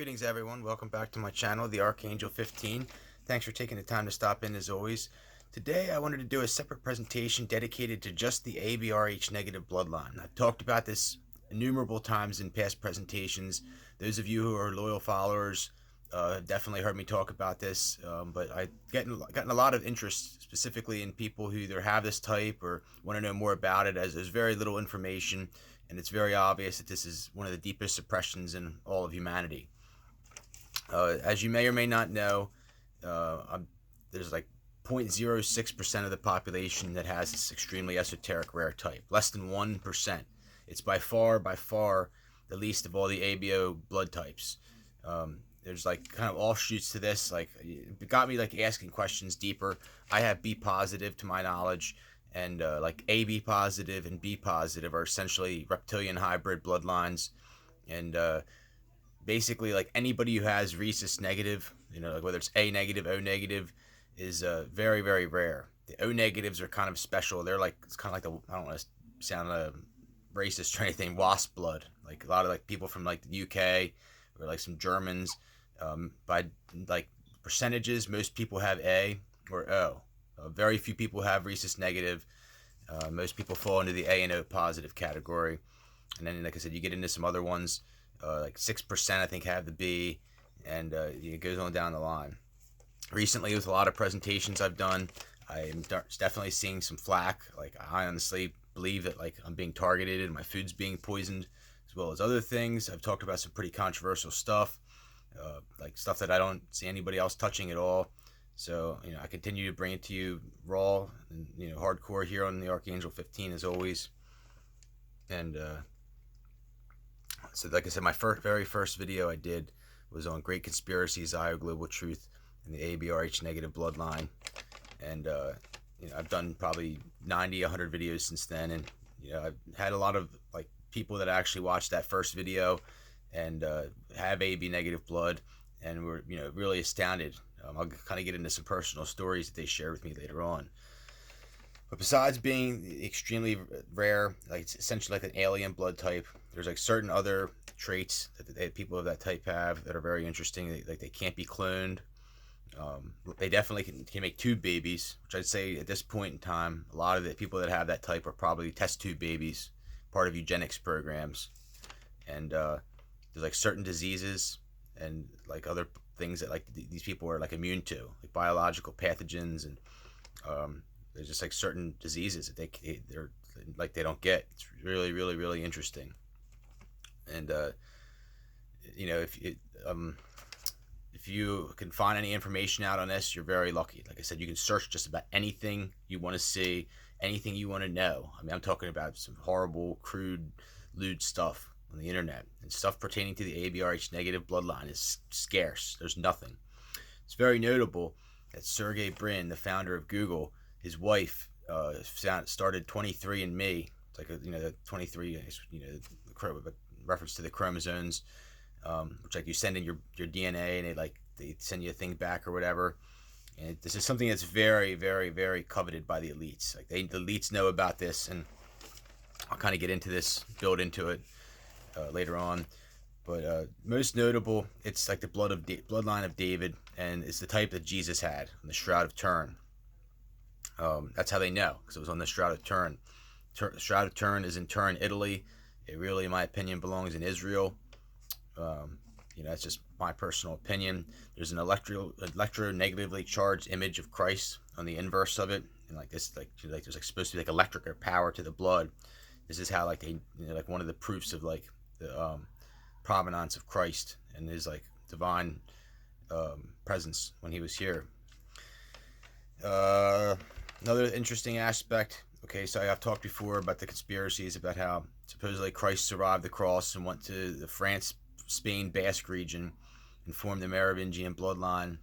Greetings everyone, welcome back to my channel, the Archangel 15. Thanks for taking the time to stop in as always. Today I wanted to do a separate presentation dedicated to just the RH Negative Bloodline. I've talked about this innumerable times in past presentations. Those of you who are loyal followers have definitely heard me talk about this, but I've gotten a lot of interest specifically in people who either have this type or want to know more about it, as there's very little information and it's very obvious that this is one of the deepest suppressions in all of humanity. As you may or may not know, there's like 0.06% of the population that has this extremely esoteric rare type. Less than 1%. It's by far the least of all the ABO blood types. There's like kind of offshoots to this. Like, it got me like asking questions deeper. I have B positive to my knowledge, and like AB positive and B positive are essentially reptilian hybrid bloodlines, and basically like anybody who has rhesus negative, like whether it's A negative, O negative, is very, very rare. The O negatives are kind of special. They're like, it's kind of like I don't want to sound racist or anything, wasp blood. Like a lot of like people from like the UK or like some Germans. By like percentages, most people have A or O. Very few people have rhesus negative. Most people fall into the A and O positive category. And then, like I said, you get into some other ones. Like 6% I think have the B, and it goes on down the line. Recently, with a lot of presentations I've done, I'm definitely seeing some flack. Like, I honestly believe that like I'm being targeted and my food's being poisoned, as well as other things. I've talked about some pretty controversial stuff, like stuff that I don't see anybody else touching at all. So I continue to bring it to you raw and hardcore here on the Archangel 15 as always. And so like I said, my very first video I did was on Great Conspiracies, Eye of Global Truth, and the ABRH Negative Bloodline. And I've done probably 90, 100 videos since then, and I've had a lot of like people that actually watched that first video and have AB negative blood, and were really astounded. I'll kind of get into some personal stories that they share with me later on. But besides being extremely rare, like it's essentially like an alien blood type, there's like certain other traits that people of that type have that are very interesting. Like they can't be cloned. They definitely can make tube babies, which I'd say at this point in time, a lot of the people that have that type are probably test tube babies, part of eugenics programs. And there's like certain diseases and like other things that like these people are like immune to, like biological pathogens, and there's just like certain diseases that they're like they don't get. It's really, really, really interesting. And if you can find any information out on this, you're very lucky. Like I said, you can search just about anything you want to see, anything you want to know. I mean, I'm talking about some horrible, crude, lewd stuff on the internet, and stuff pertaining to the ABRH negative bloodline is scarce. There's nothing. It's very notable that Sergey Brin, the founder of Google, his wife started 23andMe. It's like the 23, reference to the chromosomes, which like you send in your DNA and they send you a thing back or whatever. And this is something that's very, very, very coveted by the elites. Like the elites know about this, and I'll kind of get into this, build into it later on. But most notable, it's like the bloodline of David, and it's the type that Jesus had on the Shroud of Turin. That's how they know, because it was on the Shroud of Turin. Shroud of Turin is in Turin, Italy. It really, in my opinion, belongs in Israel. That's just my personal opinion. There's an electronegatively charged image of Christ on the inverse of it, and like this, like there's like supposed to be like electric or power to the blood. This is how like they, like one of the proofs of like the provenance of Christ and his like divine presence when he was here. Another interesting aspect. Okay, so I've talked before about the conspiracies about how supposedly Christ survived the cross and went to the France, Spain, Basque region and formed the Merovingian bloodline,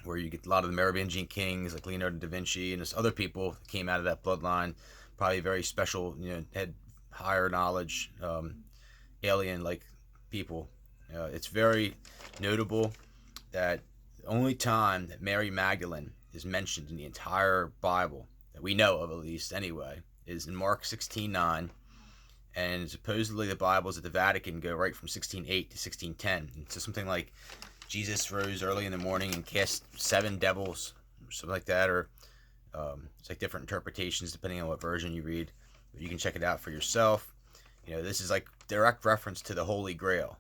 where you get a lot of the Merovingian kings like Leonardo da Vinci, and there's other people that came out of that bloodline, probably very special, had higher knowledge, alien-like people. It's very notable that the only time that Mary Magdalene is mentioned in the entire Bible, that we know of at least anyway, is in Mark 16:9, and supposedly the Bibles at the Vatican go right from 1608 to 1610. And so something like Jesus rose early in the morning and cast 7 devils, or something like that, or it's like different interpretations depending on what version you read. But you can check it out for yourself. This is like direct reference to the Holy Grail.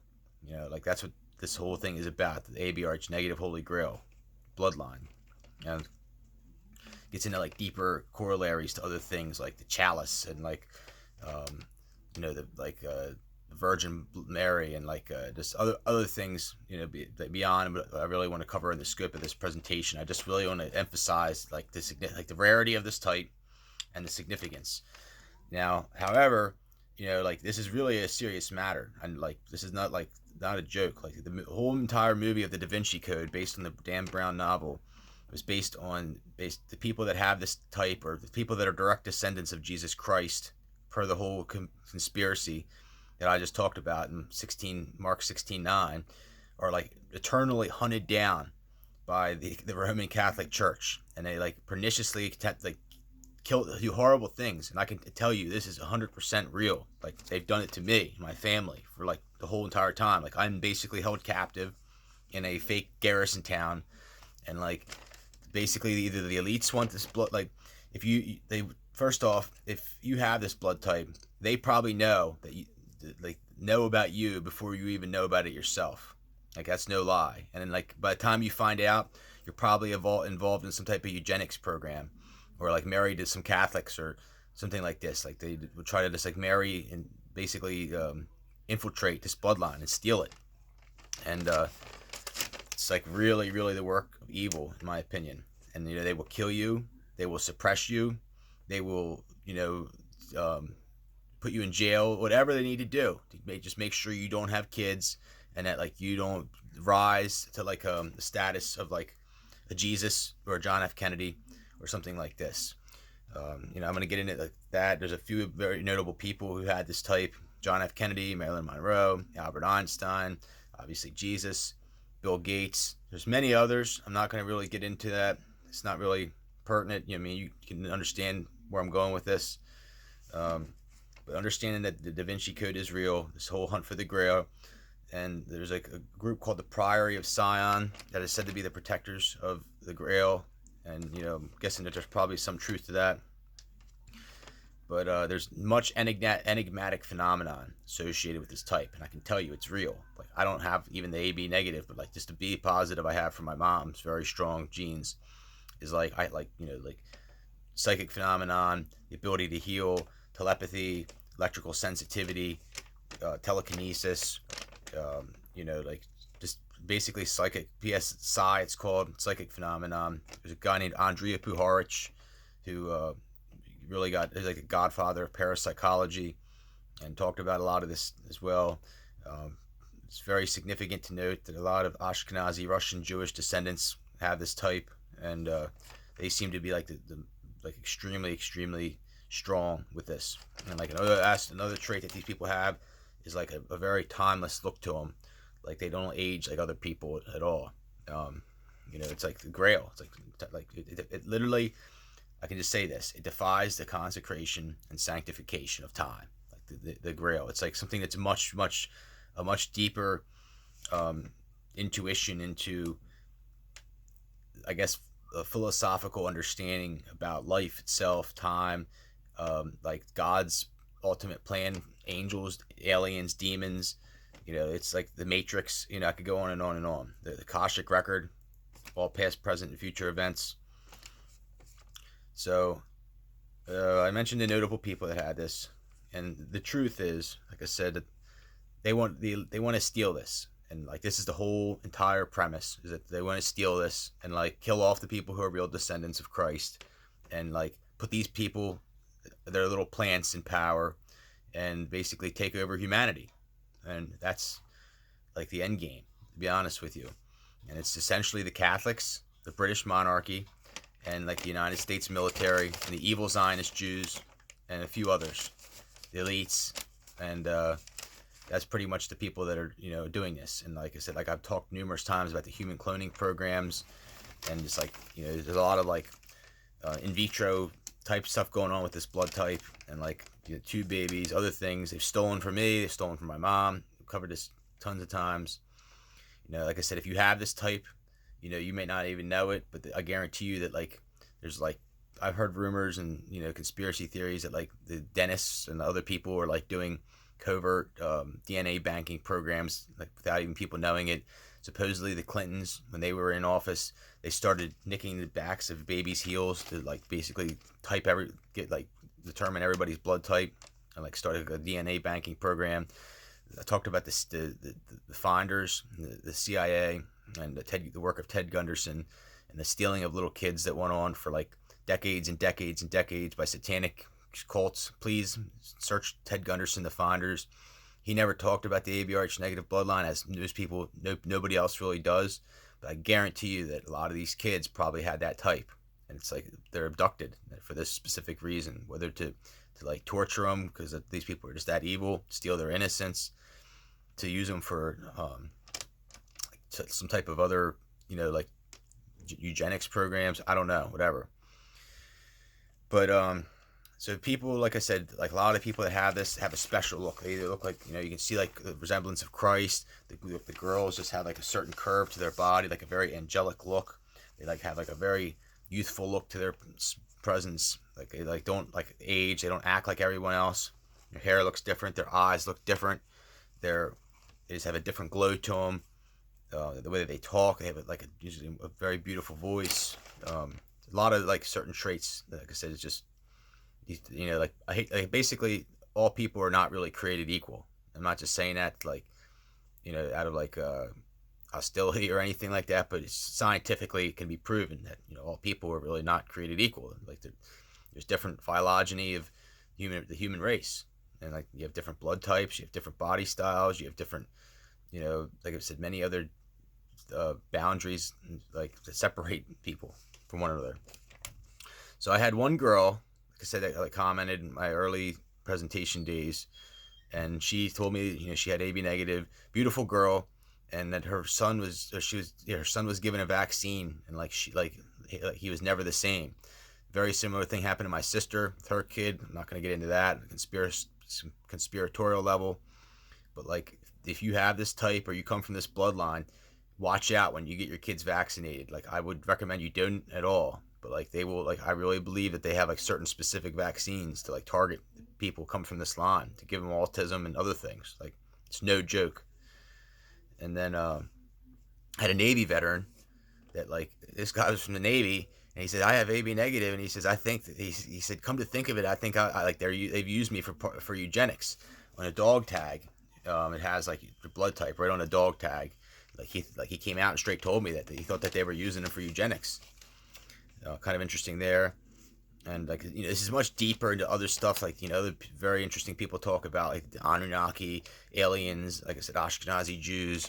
Like that's what this whole thing is about, the RH Negative Holy Grail bloodline. And gets into like deeper corollaries to other things like the chalice and like the Virgin Mary and like just other things beyond what I really want to cover in the scope of this presentation. I just really want to emphasize like the rarity of this type and the significance. Now, however, like this is really a serious matter, and like this is not a joke. Like the whole entire movie of the DaVinci Code, based on the Dan Brown novel, was based on the people that have this type, or the people that are direct descendants of Jesus Christ, per the whole conspiracy that I just talked about in Mark 16:9, are like eternally hunted down by the Roman Catholic Church, and they like perniciously do horrible things. And I can tell you this is 100% real. Like they've done it to me, my family, for like the whole entire time. Like I'm basically held captive in a fake garrison town, and like basically either the elites want this blood. Like first off, if you have this blood type, they probably know that know about you before you even know about it yourself. Like that's no lie. And then like by the time you find out, you're probably involved in some type of eugenics program, or like married to some Catholics or something like this. Like they would try to just like marry and basically infiltrate this bloodline and steal it. And it's like really, really the work of evil, in my opinion. And they will kill you, they will suppress you, they will put you in jail, whatever they need to do to just make sure you don't have kids, and that like you don't rise to like the status of like a Jesus or a John F. Kennedy or something like this. I'm going to get into like that. There's a few very notable people who had this type: John F. Kennedy, Marilyn Monroe, Albert Einstein, obviously Jesus, Bill Gates. There's many others. I'm not going to really get into that. It's not really pertinent. You can understand where I'm going with this. But understanding that the DaVinci Code is real, this whole hunt for the Grail, and there's like a group called the Priory of Sion that is said to be the protectors of the Grail, and I'm guessing that there's probably some truth to that. But there's much enigmatic phenomenon associated with this type, and I can tell you it's real. Like I don't have even the AB negative, but like just the B positive I have from my mom's very strong genes is like psychic phenomenon, the ability to heal, telepathy, electrical sensitivity, telekinesis, like just basically psychic, PSI, it's called psychic phenomenon. There's a guy named Andrija Puharich who really is like a godfather of parapsychology and talked about a lot of this as well. It's very significant to note that a lot of Ashkenazi, Russian, Jewish descendants have this type, and they seem to be like like extremely strong with this. And like another trait that these people have is like a very timeless look to them. Like they don't age like other people at all. It's like the Grail. It's like it literally, I can just say this: it defies the consecration and sanctification of time. Like the Grail. It's like something that's a much deeper intuition into, I guess, a philosophical understanding about life itself, time, like God's ultimate plan, angels, aliens, demons. It's like the Matrix. I could go on and on and on. The Akashic record, all past, present, and future events. So I mentioned the notable people that had this, and the truth is, like I said, that they want to steal this. And like this is the whole entire premise, is that they want to steal this and like kill off the people who are real descendants of Christ, and like put these people, their little plants, in power, and basically take over humanity. And that's like the end game, to be honest with you. And it's essentially the Catholics, the British monarchy, and like the United States military, and the evil Zionist Jews, and a few others, the elites, and that's pretty much the people that are doing this. And like I said, like I've talked numerous times about the human cloning programs, and just like there's a lot of like in vitro type stuff going on with this blood type, and like two babies, other things. They've stolen from me. They've stolen from my mom. We've covered this tons of times. Like I said, if you have this type, you may not even know it, but I guarantee you that there's I've heard rumors and conspiracy theories that the dentists and the other people are doing covert DNA banking programs without even people knowing it. Supposedly the Clintons, when they were in office, they started nicking the backs of babies' heels to basically determine everybody's blood type, and started a DNA banking program. I talked about this, the finders, the CIA, and the work of Ted Gunderson, and the stealing of little kids that went on for decades and decades and decades by satanic cults. Please search Ted Gunderson, the finders. He never talked about the ABRH negative bloodline, as most people, nobody else really does. But I guarantee you that a lot of these kids probably had that type, and it's they're abducted for this specific reason, whether to torture them because these people are just that evil, steal their innocence, to use them for some type of other eugenics programs. I don't know, whatever. But so people, like I said, a lot of people that have this have a special look. They either look you can see the resemblance of Christ. The girls just have a certain curve to their body, a very angelic look. They have a very youthful look to their presence. They don't age. They don't act like everyone else. Their hair looks different. Their eyes look different. They just have a different glow to them. The way that they talk, they have usually a very beautiful voice. A lot of certain traits. Like I said, it's just I hate basically all people are not really created equal. I'm not just saying that out of hostility or anything like that, but scientifically it can be proven that all people are really not created equal. There's different phylogeny of the human race, and you have different blood types, you have different body styles, you have different like I said, many other boundaries that separate people from one another. So I had one girl, like I said, that commented in my early presentation days, and she told me she had AB negative, beautiful girl, and that her son was given a vaccine, and he was never the same. Very similar thing happened to my sister with her kid. I'm not going to get into that conspiratorial level, but if you have this type or you come from this bloodline, watch out when you get your kids vaccinated. I would recommend you don't at all, but they will, I really believe that they have certain specific vaccines to target people come from this line, to give them autism and other things. It's no joke. And then I had a Navy veteran that this guy was from the Navy, and he said, I have AB negative, and he says, I think that he said, come to think of it, I think they've used me for eugenics. On a dog tag, it has the blood type right on a dog tag. He came out and straight told me that he thought that they were using him for eugenics. Kind of interesting there. And this is much deeper into other stuff, other very interesting people talk about the Anunnaki, aliens, like I said, Ashkenazi Jews,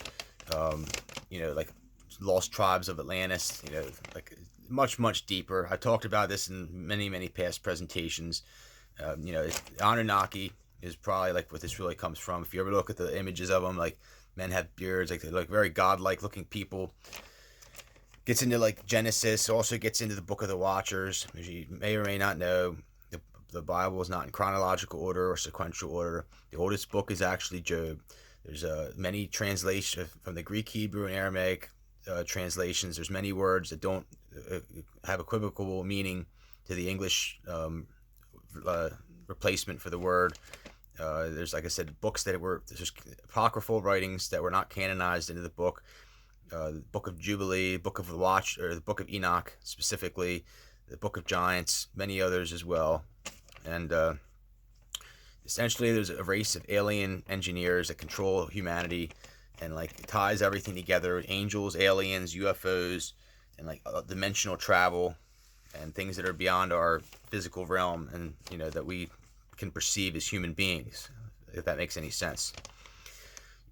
lost tribes of Atlantis, much deeper. I talked about this in many past presentations. Anunnaki is probably what this really comes from. If you ever look at the images of them, men have beards, they look very godlike looking people. Gets into Genesis, also gets into the Book of the Watchers. As you may or may not know, the Bible is not in chronological order or sequential order. The oldest book is actually Job. There's many translations from the Greek, Hebrew, and Aramaic translations. There's many words that don't have equivocal meaning to the English replacement for the word. There's, like I said, books there's apocryphal writings that were not canonized into the book. The Book of Jubilee, Book of the Watch, or the Book of Enoch specifically, the Book of Giants, many others as well. And essentially there's a race of alien engineers that control humanity and ties everything together: angels, aliens, UFOs, and dimensional travel and things that are beyond our physical realm, and that we can perceive as human beings, if that makes any sense.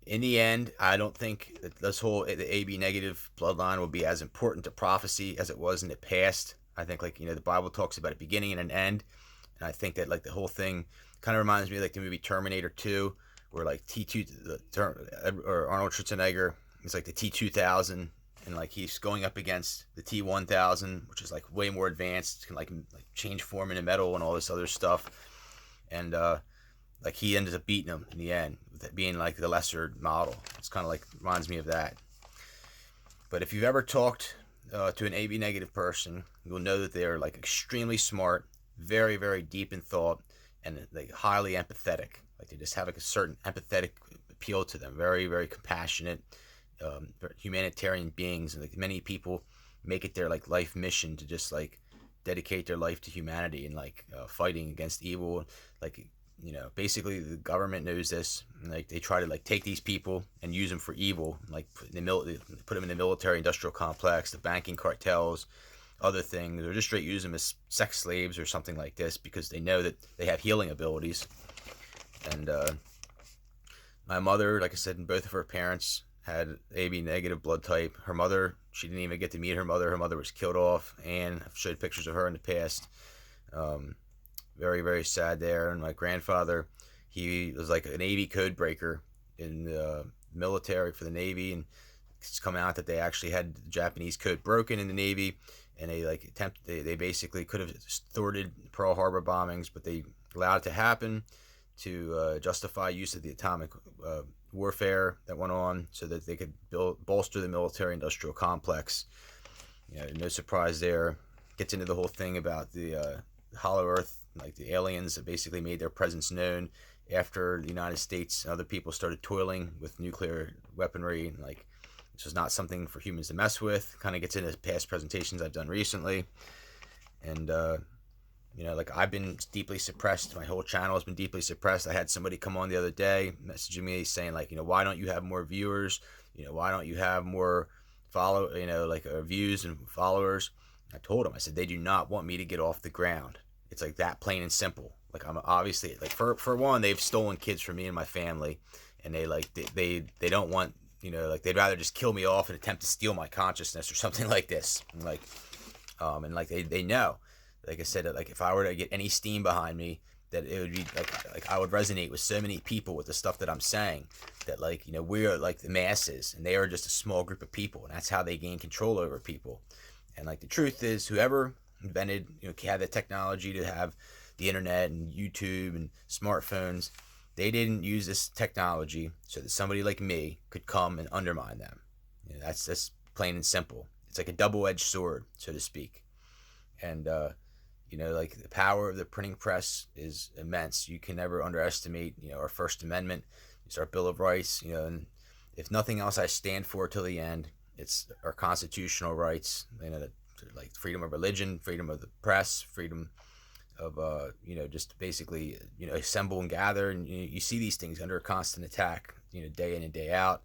In the end, I don't think that the AB negative bloodline will be as important to prophecy as it was in the past. I think the Bible talks about a beginning and an end, and I think that the whole thing kind of reminds me of the movie Terminator 2, where T2 or Arnold Schwarzenegger is the T2000, and he's going up against the T1000, which is way more advanced, can change form into metal and all this other stuff. and like he ended up beating him in the end, being like the lesser model. It's kind of like reminds me of that. But if you've ever talked to an AB negative person, you'll know that they're like extremely smart, very, very deep in thought, and like highly empathetic. Like they just have like a certain empathetic appeal to them. Very, very compassionate, humanitarian beings, and like many people make it their like life mission to just like dedicate their life to humanity and like fighting against evil. Like, you know, basically the government knows this, and like they try to like take these people and use them for evil, like put them in the military industrial complex, the banking cartels, other things, or just straight use them as sex slaves or something like this, because they know that they have healing abilities. And my mother, like I said, and both of her parents had AB negative blood type. Her mother, she didn't even get to meet her mother. Her mother was killed off, and I've showed pictures of her in the past. Very, very sad there. And my grandfather, he was like an AB code breaker in the military for the Navy, and it's come out that they actually had the Japanese code broken in the Navy, and they basically could have thwarted Pearl Harbor bombings, but they allowed it to happen to justify use of the atomic warfare that went on, so that they could bolster the military-industrial complex. You know, no surprise there. Gets into the whole thing about the Hollow Earth, like the aliens that basically made their presence known after the United States and other people started toiling with nuclear weaponry, and like this was not something for humans to mess with. Kind of gets into past presentations I've done recently, and you know, like I've been deeply suppressed. My whole channel has been deeply suppressed. I had somebody come on the other day messaging me saying like, you know, why don't you have more viewers? You know, why don't you have more views and followers? I told them, I said, they do not want me to get off the ground. It's like that, plain and simple. Like I'm obviously like for one, they've stolen kids from me and my family, and they don't want, you know, like they'd rather just kill me off and attempt to steal my consciousness or something like this. And like they know, like I said, like if I were to get any steam behind me, that it would be like I would resonate with so many people with the stuff that I'm saying, that like, you know, we are like the masses and they are just a small group of people, and that's how they gain control over people. And like the truth is, whoever invented, you know, had the technology to have the internet and YouTube and smartphones, they didn't use this technology so that somebody like me could come and undermine them. You know, that's plain and simple. It's like a double-edged sword, so to speak. And you know, like the power of the printing press is immense. You can never underestimate, you know, our First Amendment. It's our Bill of Rights. You know, and if nothing else, I stand for till the end. It's our constitutional rights. You know, like freedom of religion, freedom of the press, freedom of you know, just basically, you know, assemble and gather. And you see these things under constant attack, you know, day in and day out.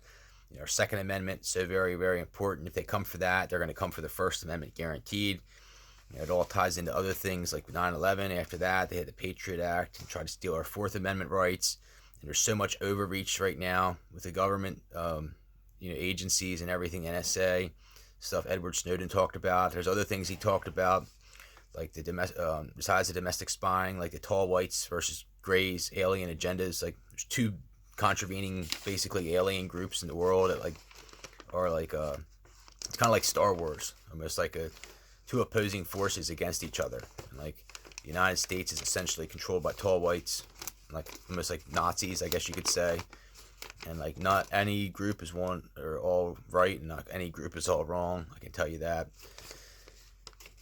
You know, our Second Amendment, so very, very important. If they come for that, they're going to come for the First Amendment, guaranteed. You know, it all ties into other things like 9/11. After that, they had the Patriot Act and tried to steal our Fourth Amendment rights. And there's so much overreach right now with the government, you know, agencies and everything, NSA stuff Edward Snowden talked about. There's other things he talked about, like besides the domestic spying, like the tall whites versus grays, alien agendas. Like there's two contravening, basically alien groups in the world that like are like it's kind of like Star Wars, almost like two opposing forces against each other. And like the United States is essentially controlled by tall whites, like almost like Nazis, I guess you could say. And like not any group is one or all right, and not any group is all wrong. I can tell you that.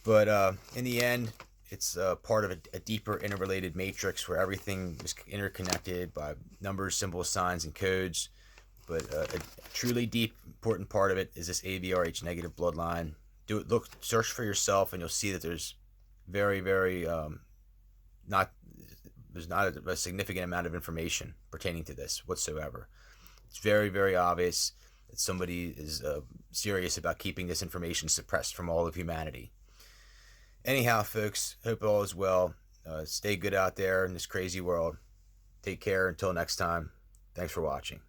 But in the end, it's part of a deeper interrelated matrix where everything is interconnected by numbers, symbols, signs, and codes. But a truly deep, important part of it is this RH negative bloodline. Search for yourself, and you'll see that there's very, very there's not a significant amount of information pertaining to this whatsoever. It's very, very obvious that somebody is serious about keeping this information suppressed from all of humanity. Anyhow, folks, hope all is well. Stay good out there in this crazy world. Take care until next time. Thanks for watching.